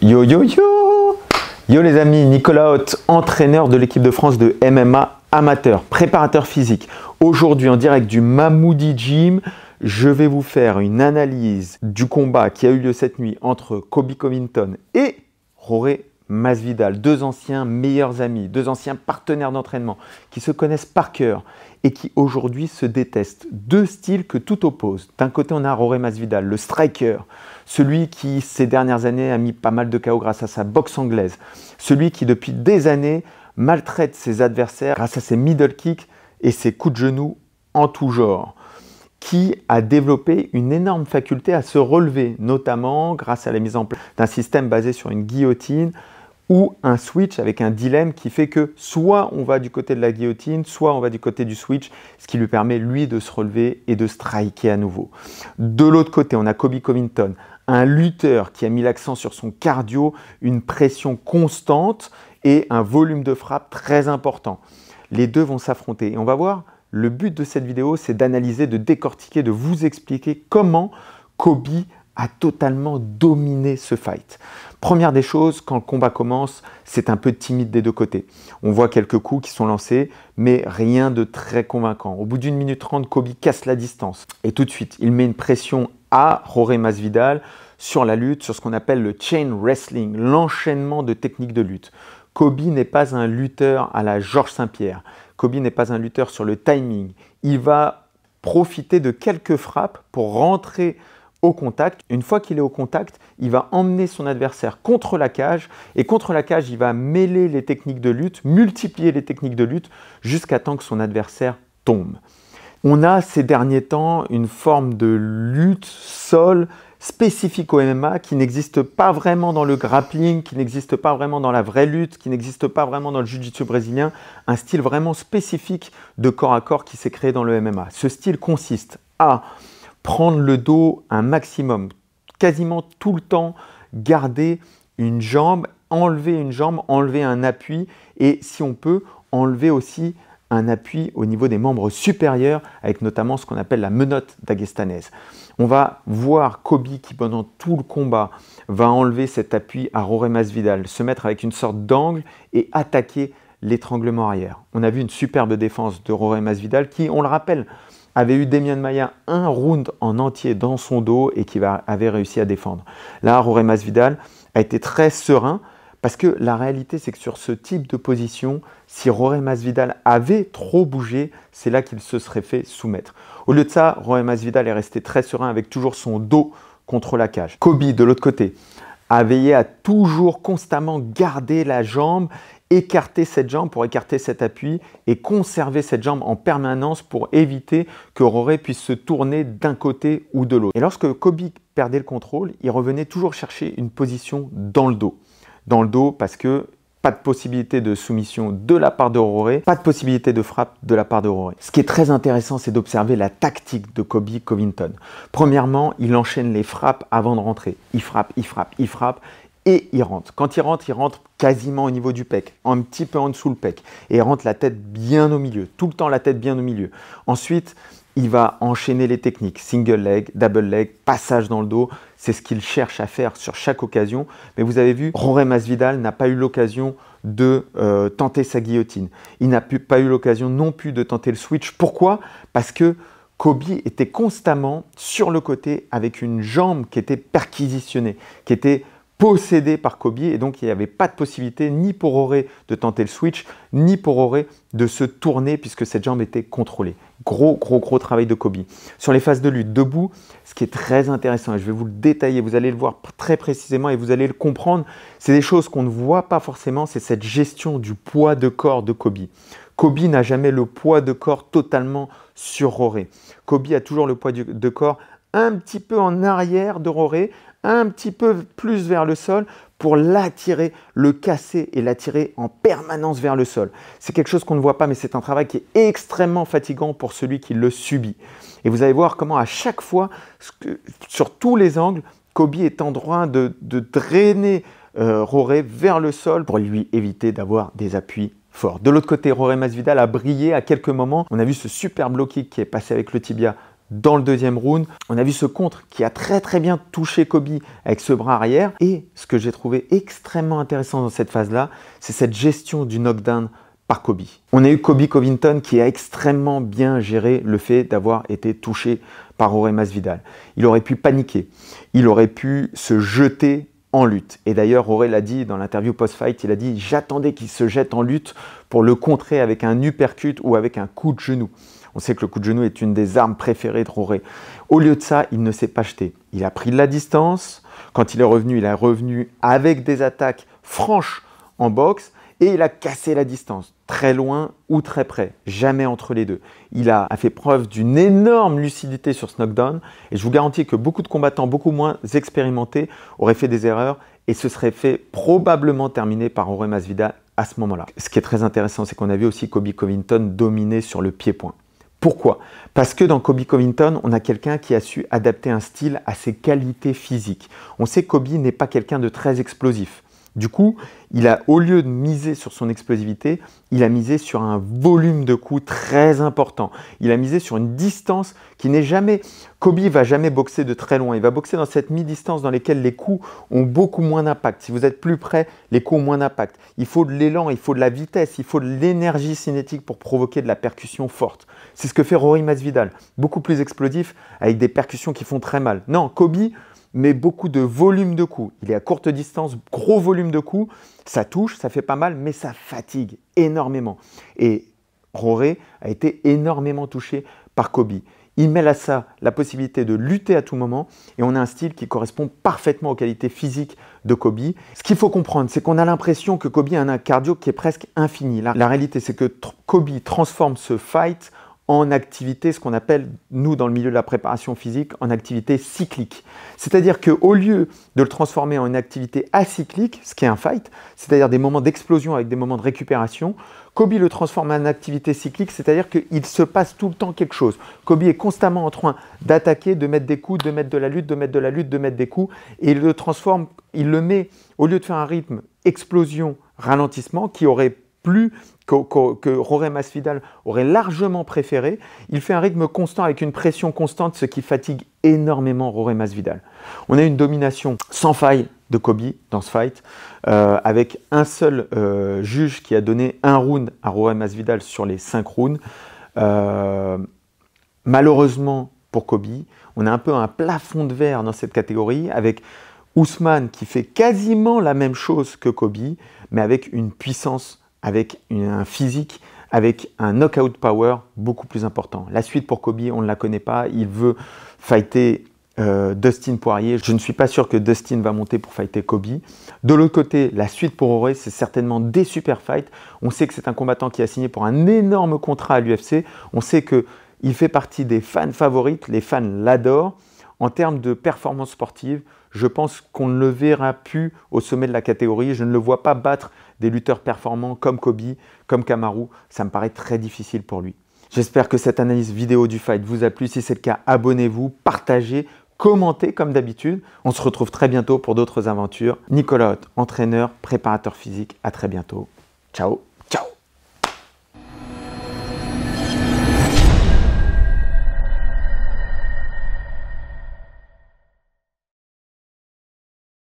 Yo yo yo! Yo les amis, Nicolas Hott, entraîneur de l'équipe de France de MMA amateur, préparateur physique. Aujourd'hui en direct du Mammoudi Gym, je vais vous faire une analyse du combat qui a eu lieu cette nuit entre Colby Covington et Jorge Masvidal, deux anciens meilleurs amis, deux anciens partenaires d'entraînement qui se connaissent par cœur et qui aujourd'hui se détestent. Deux styles que tout oppose. D'un côté, on a Jorge Masvidal, le striker, celui qui ces dernières années a mis pas mal de KO grâce à sa boxe anglaise, celui qui depuis des années maltraite ses adversaires grâce à ses middle kicks et ses coups de genoux en tout genre, qui a développé une énorme faculté à se relever, notamment grâce à la mise en place d'un système basé sur une guillotine ou un switch avec un dilemme qui fait que soit on va du côté de la guillotine, soit on va du côté du switch, ce qui lui permet lui de se relever et de striker à nouveau. De l'autre côté, on a Colby Covington, un lutteur qui a mis l'accent sur son cardio, une pression constante et un volume de frappe très important. Les deux vont s'affronter et on va voir, le but de cette vidéo, c'est d'analyser, de décortiquer, de vous expliquer comment Colby a totalement dominé ce fight. Première des choses, quand le combat commence, c'est un peu timide des deux côtés. On voit quelques coups qui sont lancés, mais rien de très convaincant. Au bout d'1 minute 30, Colby casse la distance. Et tout de suite, il met une pression à Jorge Masvidal sur la lutte, sur ce qu'on appelle le chain wrestling, l'enchaînement de techniques de lutte. Colby n'est pas un lutteur à la Georges Saint-Pierre. Colby n'est pas un lutteur sur le timing. Il va profiter de quelques frappes pour rentrer au contact. Une fois qu'il est au contact, il va emmener son adversaire contre la cage et contre la cage, il va mêler les techniques de lutte, multiplier les techniques de lutte jusqu'à temps que son adversaire tombe. On a ces derniers temps une forme de lutte sol spécifique au MMA qui n'existe pas vraiment dans le grappling, qui n'existe pas vraiment dans la vraie lutte, qui n'existe pas vraiment dans le jiu-jitsu brésilien, un style vraiment spécifique de corps à corps qui s'est créé dans le MMA. Ce style consiste à prendre le dos un maximum, quasiment tout le temps, garder une jambe, enlever un appui et si on peut, enlever aussi un appui au niveau des membres supérieurs avec notamment ce qu'on appelle la menotte dagestanaise. On va voir Colby qui pendant tout le combat va enlever cet appui à Jorge Masvidal, se mettre avec une sorte d'angle et attaquer l'étranglement arrière. On a vu une superbe défense de Jorge Masvidal qui, on le rappelle, avait eu Demian Maia un round en entier dans son dos et qui avait réussi à défendre. Là, Jorge Masvidal a été très serein parce que la réalité, c'est que sur ce type de position, si Jorge Masvidal avait trop bougé, c'est là qu'il se serait fait soumettre. Au lieu de ça, Jorge Masvidal est resté très serein avec toujours son dos contre la cage. Colby, de l'autre côté, a veillé à toujours constamment garder la jambe, écarter cette jambe pour écarter cet appui et conserver cette jambe en permanence pour éviter que Jorge puisse se tourner d'un côté ou de l'autre. Et lorsque Colby perdait le contrôle, il revenait toujours chercher une position dans le dos. Dans le dos parce que pas de possibilité de soumission de la part de Jorge, pas de possibilité de frappe de la part de Jorge. Ce qui est très intéressant, c'est d'observer la tactique de Colby Covington. Premièrement, il enchaîne les frappes avant de rentrer. Il frappe, il frappe, il frappe et il rentre. Quand il rentre quasiment au niveau du pec, un petit peu en dessous le pec et il rentre la tête bien au milieu, tout le temps la tête bien au milieu. Ensuite, il va enchaîner les techniques, single leg, double leg, passage dans le dos. C'est ce qu'il cherche à faire sur chaque occasion. Mais vous avez vu, Jorge Masvidal n'a pas eu l'occasion de tenter sa guillotine. Il n'a pas eu l'occasion non plus de tenter le switch. Pourquoi? Parce que Colby était constamment sur le côté avec une jambe qui était perquisitionnée, qui était possédé par Colby et donc il n'y avait pas de possibilité ni pour Jorge de tenter le switch, ni pour Jorge de se tourner puisque cette jambe était contrôlée. Gros travail de Colby. Sur les phases de lutte, debout, ce qui est très intéressant et je vais vous le détailler, vous allez le voir très précisément et vous allez le comprendre, c'est des choses qu'on ne voit pas forcément, c'est cette gestion du poids de corps de Colby. Colby n'a jamais le poids de corps totalement sur Jorge. Colby a toujours le poids de corps un petit peu en arrière de Jorge, un petit peu plus vers le sol pour l'attirer, le casser et l'attirer en permanence vers le sol. C'est quelque chose qu'on ne voit pas, mais c'est un travail qui est extrêmement fatigant pour celui qui le subit. Et vous allez voir comment à chaque fois, sur tous les angles, Colby est en droit de drainer Jorge vers le sol pour lui éviter d'avoir des appuis forts. De l'autre côté, Jorge Masvidal a brillé à quelques moments. On a vu ce super low kick qui est passé avec le tibia dans le deuxième round. On a vu ce contre qui a très bien touché Kobe avec ce bras arrière. Et ce que j'ai trouvé extrêmement intéressant dans cette phase-là, c'est cette gestion du knockdown par Kobe. On a eu Colby Covington qui a extrêmement bien géré le fait d'avoir été touché par Jorge Masvidal. Il aurait pu paniquer, il aurait pu se jeter en lutte. Et d'ailleurs, Jorge l'a dit dans l'interview post-fight, il a dit « J'attendais qu'il se jette en lutte pour le contrer avec un uppercut ou avec un coup de genou. » On sait que le coup de genou est une des armes préférées de Jorge. Au lieu de ça, il ne s'est pas jeté. Il a pris de la distance. Quand il est revenu avec des attaques franches en boxe. Et il a cassé la distance, très loin ou très près, jamais entre les deux. Il a fait preuve d'une énorme lucidité sur ce knockdown et je vous garantis que beaucoup de combattants, beaucoup moins expérimentés, auraient fait des erreurs et se seraient fait probablement terminer par Jorge Masvidal à ce moment-là. Ce qui est très intéressant, c'est qu'on a vu aussi Colby Covington dominer sur le pied-point. Pourquoi? Parce que dans Colby Covington, on a quelqu'un qui a su adapter un style à ses qualités physiques. On sait que Colby n'est pas quelqu'un de très explosif. Du coup, au lieu de miser sur son explosivité, il a misé sur un volume de coups très important. Il a misé sur une distance qui n'est jamais... Kobe ne va jamais boxer de très loin. Il va boxer dans cette mi-distance dans laquelle les coups ont beaucoup moins d'impact. Si vous êtes plus près, les coups ont moins d'impact. Il faut de l'élan, il faut de la vitesse, il faut de l'énergie cinétique pour provoquer de la percussion forte. C'est ce que fait Jorge Masvidal. Beaucoup plus explosif avec des percussions qui font très mal. Non, Kobe... mais beaucoup de volume de coups. Il est à courte distance, gros volume de coups, ça touche, ça fait pas mal, mais ça fatigue énormément. Et Jorge a été énormément touché par Kobe. Il mêle à ça la possibilité de lutter à tout moment et on a un style qui correspond parfaitement aux qualités physiques de Kobe. Ce qu'il faut comprendre, c'est qu'on a l'impression que Kobe a un cardio qui est presque infini. La réalité, c'est que Kobe transforme ce fight en activité, ce qu'on appelle, nous, dans le milieu de la préparation physique, en activité cyclique. C'est-à-dire qu'au lieu de le transformer en une activité acyclique, ce qui est un fight, c'est-à-dire des moments d'explosion avec des moments de récupération, Kobe le transforme en activité cyclique, c'est-à-dire qu'il se passe tout le temps quelque chose. Kobe est constamment en train d'attaquer, de mettre des coups, de mettre de la lutte, de mettre de la lutte, de mettre des coups, et il le transforme, il le met, au lieu de faire un rythme explosion, ralentissement, qui aurait plus que Jorge Masvidal aurait largement préféré, il fait un rythme constant avec une pression constante, ce qui fatigue énormément Jorge Masvidal. On a une domination sans faille de Kobe dans ce fight, avec un seul juge qui a donné un round à Jorge Masvidal sur les 5 rounds. Malheureusement pour Kobe, on a un peu un plafond de verre dans cette catégorie, avec Ousmane qui fait quasiment la même chose que Kobe, mais avec une puissance, avec un physique, avec un knockout power beaucoup plus important. La suite pour Kobe, on ne la connaît pas. Il veut fighter Dustin Poirier. Je ne suis pas sûr que Dustin va monter pour fighter Kobe. De l'autre côté, la suite pour Jorge, c'est certainement des super fights. On sait que c'est un combattant qui a signé pour un énorme contrat à l'UFC. On sait qu'il fait partie des fans favorites. Les fans l'adorent. En termes de performance sportive, je pense qu'on ne le verra plus au sommet de la catégorie. Je ne le vois pas battre des lutteurs performants comme Kobe, comme Kamaru. Ça me paraît très difficile pour lui. J'espère que cette analyse vidéo du fight vous a plu. Si c'est le cas, abonnez-vous, partagez, commentez comme d'habitude. On se retrouve très bientôt pour d'autres aventures. Nicolas Haute, entraîneur, préparateur physique. À très bientôt. Ciao.